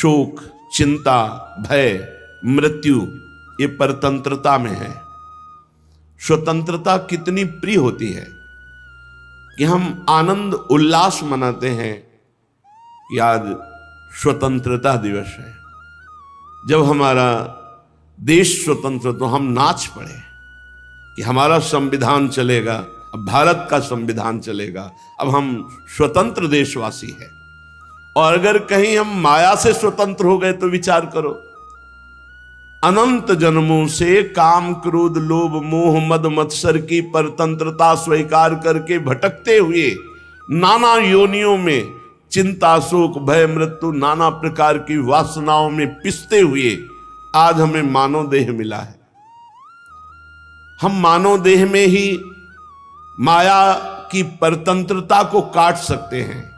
शोक, चिंता, भय, मृत्यु, ये परतंत्रता में है। स्वतंत्रता कितनी प्रिय होती है कि हम आनंद उल्लास मनाते हैं कि आज स्वतंत्रता दिवस है। जब हमारा देश स्वतंत्र तो हम नाच पड़े कि हमारा संविधान चलेगा, अब भारत का संविधान चलेगा, अब हम स्वतंत्र देशवासी हैं। और अगर कहीं हम माया से स्वतंत्र हो गए तो विचार करो, अनंत जन्मों से काम, क्रोध, लोभ, मोह, मद, मत्सर की परतंत्रता स्वीकार करके भटकते हुए नाना योनियों में चिंता, शोक, भय, मृत्यु, नाना प्रकार की वासनाओं में पिसते हुए आज हमें मानव देह मिला है। हम मानव देह में ही माया की परतंत्रता को काट सकते हैं।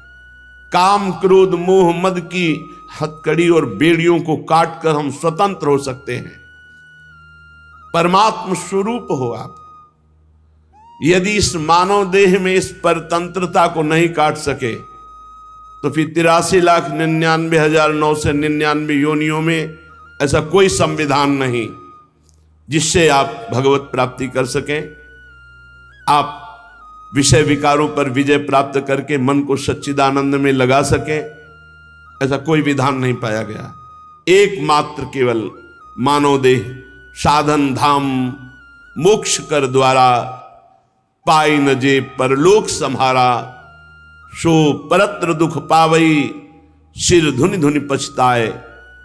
काम, क्रोध, मोह, मद की हथकड़ी और बेड़ियों को काटकर हम स्वतंत्र हो सकते हैं। परमात्म स्वरूप हो आप। यदि इस मानव देह में इस परतंत्रता को नहीं काट सके तो फिर 83,99,999 योनियों में ऐसा कोई संविधान नहीं जिससे आप भगवत प्राप्ति कर सकें। आप विषय विकारों पर विजय प्राप्त करके मन को सच्चिदानंद में लगा सकें, ऐसा कोई विधान नहीं पाया गया। एकमात्र केवल मानव देह साधन धाम मोक्ष कर द्वारा पाई न जे परलोक सम्हारा, सो परत्र दुख पावई सिर धुनि धुनि पछताए,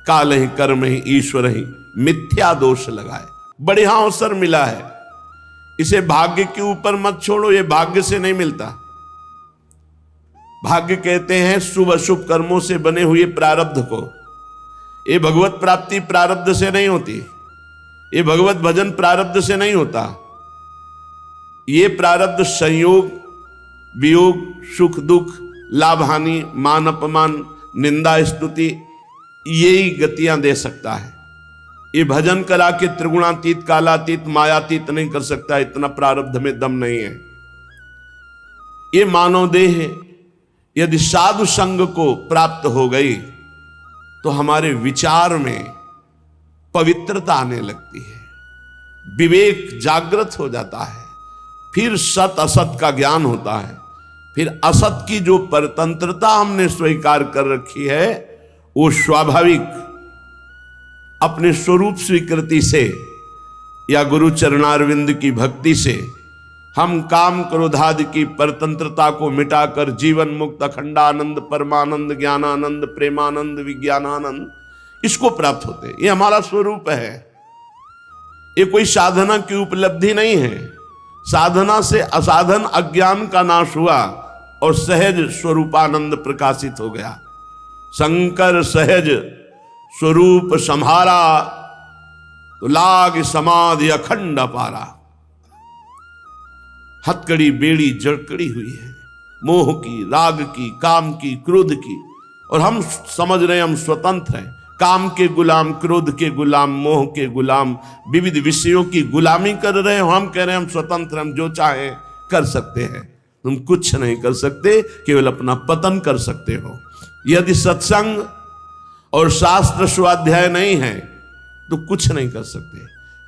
काल ही कर्म ही ईश्वर ही मिथ्या दोष लगाए। बढ़िया अवसर मिला है, इसे भाग्य के ऊपर मत छोड़ो, ये भाग्य से नहीं मिलता। भाग्य कहते हैं शुभ अशुभ कर्मों से बने हुए प्रारब्ध को। ये भगवत प्राप्ति प्रारब्ध से नहीं होती, ये भगवत भजन प्रारब्ध से नहीं होता। ये प्रारब्ध संयोग, वियोग, सुख दुख, लाभ हानि, मान अपमान, निंदा स्तुति, यही गतियां दे सकता है। ये भजन करा के त्रिगुणातीत, कालातीत, मायातीत नहीं कर सकता, इतना प्रारब्ध में दम नहीं है। ये मानव देह यदि साधु संग को प्राप्त हो गई तो हमारे विचार में पवित्रता आने लगती है, विवेक जागृत हो जाता है, फिर सत असत का ज्ञान होता है। फिर असत की जो परतंत्रता हमने स्वीकार कर रखी है वो स्वाभाविक अपने स्वरूप स्वीकृति से या गुरु चरणारविंद की भक्ति से हम काम क्रोधादि की परतंत्रता को मिटाकर जीवन मुक्त अखंडानंद, परमानंद, ज्ञानानंद, प्रेमानंद, विज्ञानानंद, इसको प्राप्त होते हैं। ये हमारा स्वरूप है, ये कोई साधना की उपलब्धि नहीं है। साधना से असाधन अज्ञान का नाश हुआ और सहज स्वरूपानंद प्रकाशित हो गया। शंकर सहज स्वरूप संहारा, तो लाग समाधि अखंड पारा। हथकड़ी बेड़ी जड़कड़ी हुई है मोह की, राग की, काम की, क्रोध की, और हम समझ रहे हैं हम स्वतंत्र हैं। काम के गुलाम, क्रोध के गुलाम, मोह के गुलाम, विविध विषयों की गुलामी कर रहे हो। हम कह रहे हैं हम स्वतंत्र, हम जो चाहे कर सकते हैं। तुम कुछ नहीं कर सकते, केवल अपना पतन कर सकते हो। यदि सत्संग और शास्त्र स्वाध्याय नहीं है तो कुछ नहीं कर सकते।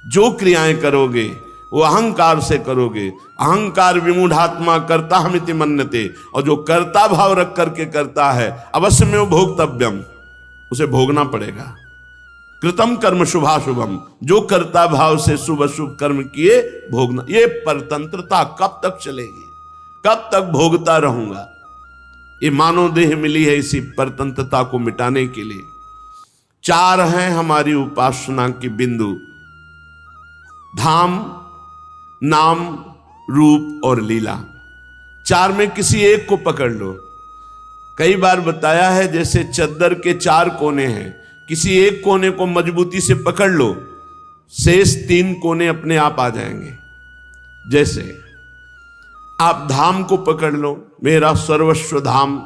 जो क्रियाएं करोगे वो अहंकार से करोगे। अहंकार विमूढ़ात्मा कर्ता हमिति मन्यते, और जो कर्ता भाव रख करके करता है अवश्य में वो भोक्तव्यम, उसे भोगना पड़ेगा। कृतम कर्म शुभाशुभम, जो कर्ता भाव से शुभ अशुभ कर्म किए भोगना। ये परतंत्रता कब तक चलेगी, कब तक भोगता रहूंगा। ये मानव देह मिली है इसी परतंत्रता को मिटाने के लिए। 4 हैं हमारी उपासना की बिंदु: धाम, नाम, रूप और लीला। 4 में किसी एक को पकड़ लो। कई बार बताया है, जैसे चद्दर के 4 कोने हैं, किसी एक कोने को मजबूती से पकड़ लो, शेष 3 कोने अपने आप आ जाएंगे। जैसे आप धाम को पकड़ लो, मेरा सर्वस्व धाम।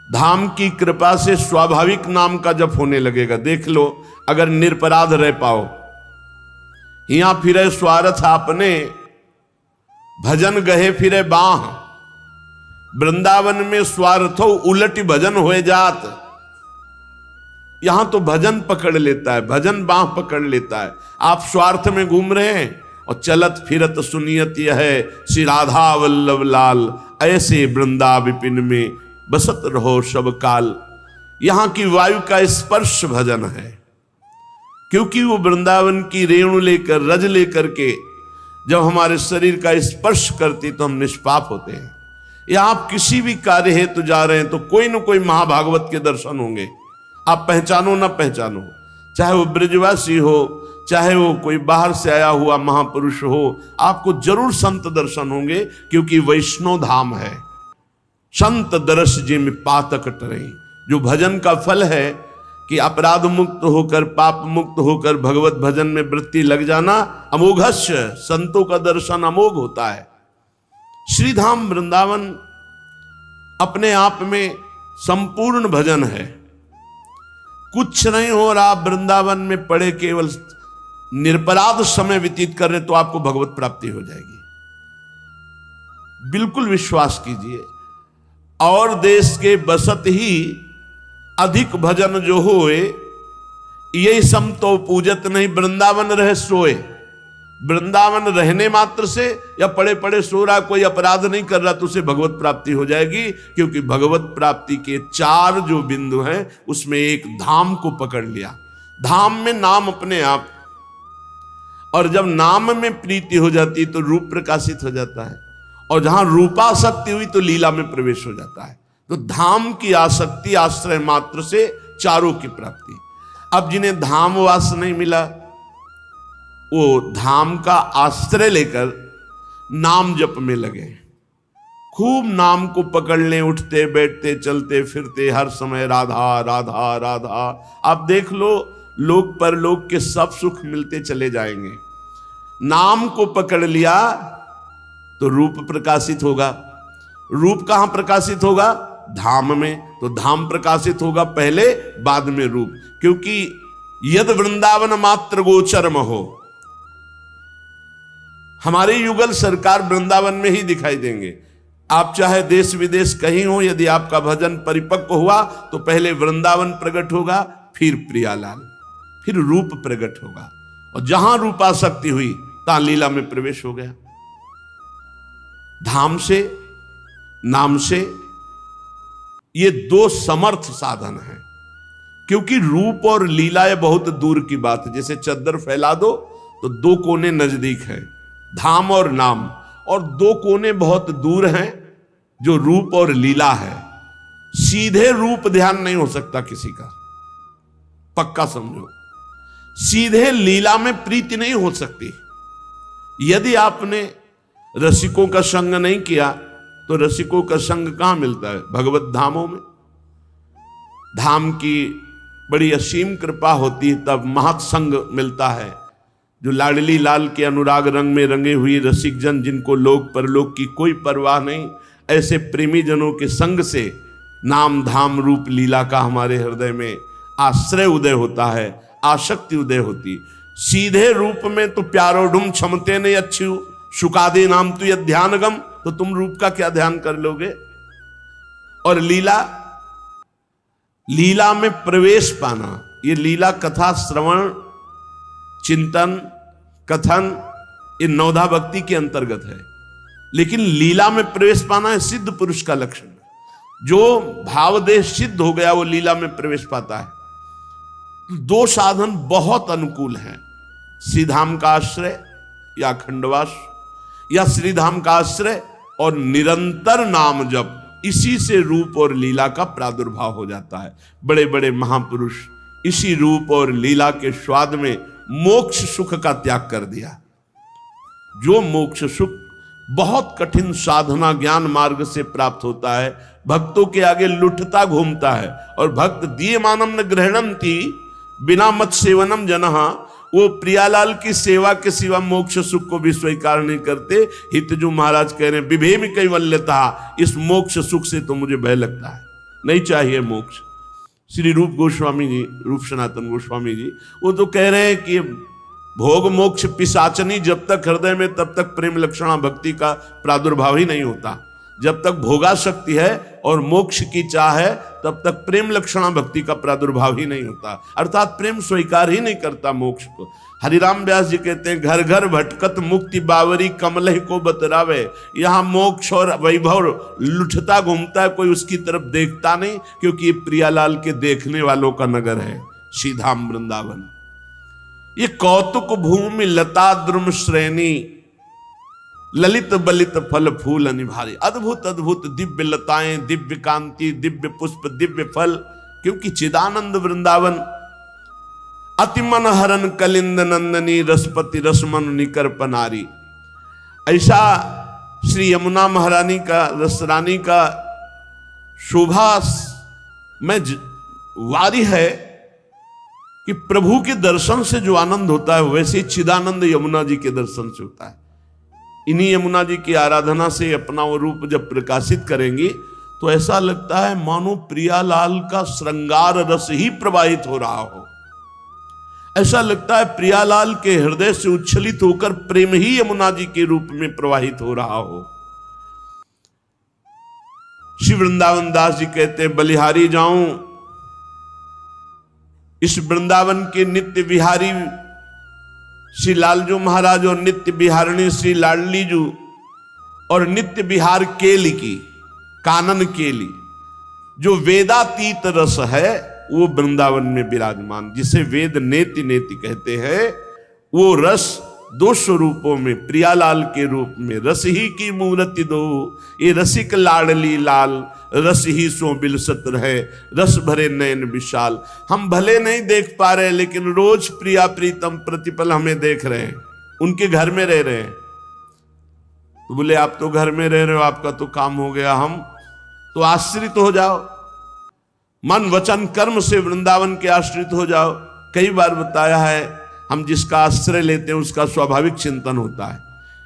धाम की कृपा से स्वाभाविक नाम का जप होने लगेगा। देख लो, अगर निरपराध रह पाओ, यहां फिरे स्वार्थ आपने, भजन गहे फिरे बाह। वृंदावन में स्वार्थो उलटी भजन होए जात। यहां तो भजन पकड़ लेता है, भजन बाह पकड़ लेता है। आप स्वार्थ में घूम रहे हैं और चलत फिरत सुनियत यह श्री राधा वल्लभ लाल, ऐसे वृंदा विपिन में बसत रहो सब काल। यहां की वायु का स्पर्श भजन है, क्योंकि वो वृंदावन की रेणु लेकर, रज लेकर के जब हमारे शरीर का स्पर्श करती तो हम निष्पाप होते हैं। या आप किसी भी कार्य हेतु जा रहे हैं तो कोई न कोई महाभागवत के दर्शन होंगे, आप पहचानो ना पहचानो, चाहे वो ब्रजवासी हो, चाहे वो कोई बाहर से आया हुआ महापुरुष हो, आपको जरूर संत दर्शन होंगे, क्योंकि वैष्णव धाम है। संत दरस जिम पातक टरे, जो भजन का फल है कि अपराध मुक्त होकर, पाप मुक्त होकर भगवत भजन में वृत्ति लग जाना, अमोघस्य, संतों का दर्शन अमोघ होता है। श्रीधाम वृंदावन अपने आप में संपूर्ण भजन है। कुछ नहीं हो रहा, आप वृंदावन में पड़े केवल निरपराध समय व्यतीत कर रहे तो आपको भगवत प्राप्ति हो जाएगी। बिल्कुल विश्वास कीजिए। और देश के बसत ही अधिक भजन जो होए, यही सम तो पूजत नहीं, वृंदावन रहे सोए। वृंदावन रहने मात्र से या पड़े पड़े सो रहा, कोई अपराध नहीं कर रहा, तो उसे भगवत प्राप्ति हो जाएगी। क्योंकि भगवत प्राप्ति के 4 जो बिंदु हैं, उसमें एक धाम को पकड़ लिया। धाम में नाम अपने आप, और जब नाम में प्रीति हो जाती तो रूप प्रकाशित हो जाता है, और जहां रूपासक्ति हुई तो लीला में प्रवेश हो जाता है। तो धाम की आसक्ति, आश्रय मात्र से 4 की प्राप्ति। अब जिन्हें धामवास नहीं मिला, वो धाम का आश्रय लेकर नाम जप में लगे, खूब नाम को पकड़ लें, उठते बैठते चलते फिरते हर समय राधा राधा राधा। आप देख लो, लोक परलोक के सब सुख मिलते चले जाएंगे। नाम को पकड़ लिया तो रूप प्रकाशित होगा। रूप कहां प्रकाशित होगा? धाम में। तो धाम प्रकाशित होगा पहले, बाद में रूप। क्योंकि यद वृंदावन मात्र गोचरम हो, हमारे युगल सरकार वृंदावन में ही दिखाई देंगे। आप चाहे देश विदेश कहीं हो, यदि आपका भजन परिपक्व हुआ तो पहले वृंदावन प्रकट होगा, फिर प्रियालाल, फिर रूप प्रकट होगा। और जहां रूपासक्ति हुई तहां लीला में प्रवेश हो गया। धाम से, नाम से, ये 2 समर्थ साधन हैं। क्योंकि रूप और लीला ये बहुत दूर की बात है। जैसे चद्दर फैला दो तो 2 कोने नजदीक हैं, धाम और नाम, और 2 कोने बहुत दूर हैं, जो रूप और लीला है। सीधे रूप ध्यान नहीं हो सकता किसी का, पक्का समझो। सीधे लीला में प्रीति नहीं हो सकती। यदि आपने रसिकों का संग नहीं किया तो रसिकों का संग कहां मिलता है? भगवत धामों में। धाम की बड़ी असीम कृपा होती है तब महत्संग मिलता है। जो लाडली लाल के अनुराग रंग में रंगे हुए रसिक जन, जिनको लोक परलोक की कोई परवाह नहीं, ऐसे प्रेमी जनों के संग से नाम धाम रूप लीला का हमारे हृदय में आश्रय उदय होता है, आसक्ति उदय होती। सीधे रूप में तो प्यारो ढूम क्षमते नहीं अच्छी सुकादे नाम तु यह ध्यानगम, तो तुम रूप का क्या ध्यान कर लोगे? और लीला, लीला में प्रवेश पाना, ये लीला कथा श्रवण चिंतन कथन ये नवधा भक्ति के अंतर्गत है। लेकिन लीला में प्रवेश पाना है सिद्ध पुरुष का लक्षण। जो भावदेह सिद्ध हो गया वो लीला में प्रवेश पाता है। 2 साधन बहुत अनुकूल हैं, श्रीधाम का आश्रय या खंडवास, या श्रीधाम का आश्रय और निरंतर नाम जप। इसी से रूप और लीला का प्रादुर्भाव हो जाता है। बड़े बड़े महापुरुष इसी रूप और लीला के स्वाद में मोक्ष सुख का त्याग कर दिया। जो मोक्ष सुख बहुत कठिन साधना ज्ञान मार्ग से प्राप्त होता है, भक्तों के आगे लुटता घूमता है। और भक्त दीयमानम न ग्रहणंती बिना मत सेवनम जनहा, वो प्रियालाल की सेवा के सिवा मोक्ष सुख को भी स्वीकार नहीं करते। हितजू महाराज कह रहे हैं विभेम कैवल्यता, इस मोक्ष सुख से तो मुझे भय लगता है, नहीं चाहिए मोक्ष। श्री रूप गोस्वामी जी, रूप सनातन गोस्वामी जी, वो तो कह रहे हैं कि भोग मोक्ष पिशाचनी जब तक हृदय में तब तक प्रेम लक्षणा भक्ति का प्रादुर्भाव ही नहीं होता। जब तक भोगा शक्ति है और मोक्ष की चाह है तब तक प्रेम लक्षणा भक्ति का प्रादुर्भाव ही नहीं होता, अर्थात प्रेम स्वीकार ही नहीं करता मोक्ष को। हरिराम व्यास जी कहते हैं, घर घर भटकत मुक्ति बावरी कमलह को बतरावे। यहां मोक्ष और वैभव लुटता घूमता है, कोई उसकी तरफ देखता नहीं, क्योंकि ये प्रियालाल के देखने वालों का नगर है श्रीधाम वृंदावन। ये कौतुक भूमि लता द्रुम श्रेणी ललित बलित फल फूल अनिभारी। अद्भुत अद्भुत दिव्य लताएं, दिव्य कांति, दिव्य पुष्प, दिव्य फल, क्योंकि चिदानंद वृंदावन अतिमन हरन कलिंद नंदनी रसपति रसमन निकर पनारी। ऐसा श्री यमुना महारानी का, रसरानी का शोभा में वारी है कि प्रभु के दर्शन से जो आनंद होता है वैसे चिदानंद यमुना जी के दर्शन से होता है। इन्हीं यमुना जी की आराधना से अपना वो रूप जब प्रकाशित करेंगी तो ऐसा लगता है मानो प्रियालाल का श्रृंगार रस ही प्रवाहित हो रहा हो। ऐसा लगता है प्रियालाल के हृदय से उच्छलित होकर प्रेम ही यमुना जी के रूप में प्रवाहित हो रहा हो। श्री वृंदावन दास जी कहते हैं, बलिहारी जाऊं इस वृंदावन के नित्य विहारी श्री लालजू महाराज और नित्य विहारिणी श्री लाडली जू और नित्य विहार केली की कानन केली, जो वेदातीत रस है वो वृंदावन में विराजमान, जिसे वेद नेति नेति कहते हैं, वो रस दो स्वरूपों में, प्रियालाल के रूप में रस ही की मूर्ति दो, ये रसिक लाडली लाल रस ही सो बिलसत रहे, रस भरे नयन विशाल। हम भले नहीं देख पा रहे लेकिन रोज प्रिया प्रीतम प्रतिपल हमें देख रहे हैं, उनके घर में रह रहे हैं। तो बोले आप तो घर में रह रहे हो, आपका तो काम हो गया, हम तो आश्रित हो जाओ, मन वचन कर्म से वृंदावन के आश्रित हो जाओ। कई बार बताया है, हम जिसका आश्रय लेते हैं उसका स्वाभाविक चिंतन होता है।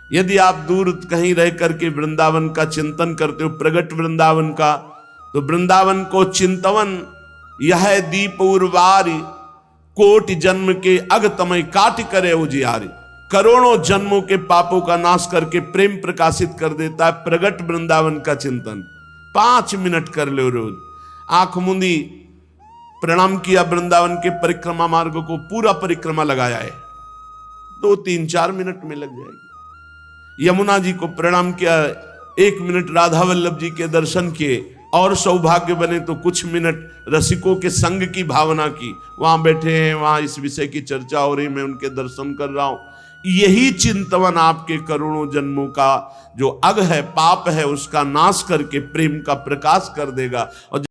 यदि आप दूर कहीं रह करके वृंदावन का चिंतन करते हो, प्रगट वृंदावन का, तो वृंदावन को चिंतवन यह दीप उर्वारी, कोटि जन्म के अगतमय काट करे उजियारी। करोड़ों जन्मों के पापों का नाश करके प्रेम प्रकाशित कर देता है प्रगट वृंदावन का चिंतन। 5 मिनट कर लो रोज, आंख मूंदी प्रणाम किया, वृंदावन के परिक्रमा मार्ग को पूरा परिक्रमा लगाया है, 2, 3, 4 मिनट में लग जाएगी। यमुना जी को प्रणाम किया, 1 मिनट राधा वल्लभ जी के दर्शन किए, और सौभाग्य बने तो कुछ मिनट रसिकों के संग की भावना की, वहां बैठे हैं, वहां इस विषय की चर्चा हो रही, मैं उनके दर्शन कर रहा हूं। यही चिंतवन आपके करोड़ों जन्मों का जो अग है, पाप है, उसका नाश करके प्रेम का प्रकाश कर देगा। और